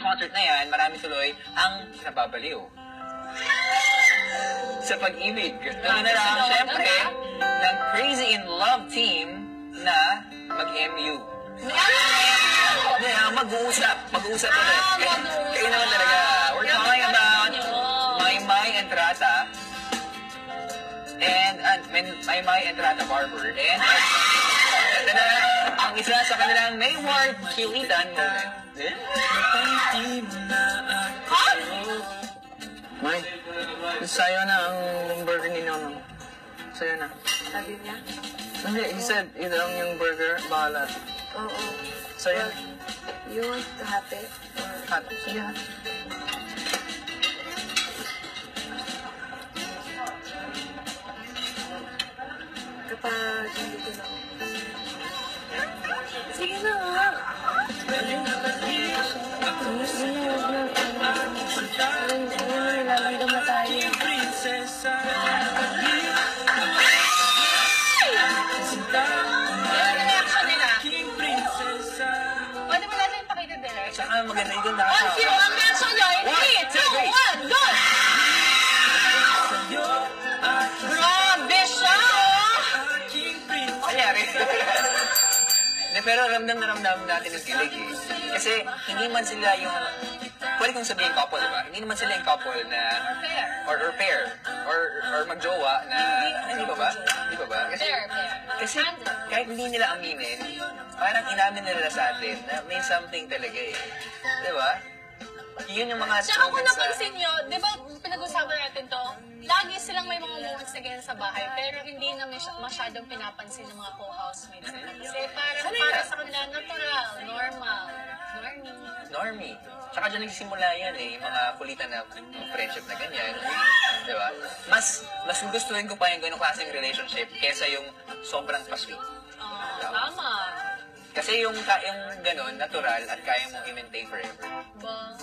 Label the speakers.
Speaker 1: concert na yan, marami tuloy ang nababaliw sa pag-ibig. Tuloy na lang, syempre, ng Crazy in Love team na mag-MU. Mag-uusap ulit. Kayo naman talaga. We're talking about Maymay and Trata. And Maymay and Trata Barber. And ito na ang isa sa kanilang Mayward Kilitan moment. May, sayo na ang burger ni Nono. Sayo na.
Speaker 2: Sabi niya?
Speaker 1: Hindi, he said, ito lang yung burger, bahala.
Speaker 2: Oo.
Speaker 1: Sayo.
Speaker 2: You want to have it?
Speaker 1: Hot. Yeah.
Speaker 2: Kapag hindi ko na. Sige na nga. Nilalamdam na tayo.
Speaker 1: Saka maganda yung nasa.
Speaker 2: Once you ang version nyo, in 3, 2, 1, go! Grabe siya, oh!
Speaker 1: Kanyari. Pero ramdam na ramdam natin yung kilig eh. Kasi hindi man sila yung, pwede kong sabihin couple, diba? Hindi naman sila yung couple na, or pair, or magjowa na, hindi ba ba? Hindi ba ba? Kasi kahit hindi nila aminin, parang inamin nila sa atin na may something talaga eh. Diba? Yun yung mga...
Speaker 3: Tsaka kung napansin nyo, di ba pinag-usapan natin to, lagi silang may mga moments na ganyan sa bahay, pero hindi na masyadong pinapansin ng mga co-housemates nila. Kasi para sa kanila, natural, normal,
Speaker 1: normie. Tsaka dyan nagsimula yan eh, yung mga kulitan na friendship na ganyan. Diba? Mas gustuhin ko pa yung ganong klaseng relationship kesa yung sobrang pa-sweet.
Speaker 3: Tama.
Speaker 1: Kasi yung ganon, natural at kaya mong i-maintain forever.
Speaker 3: Ba?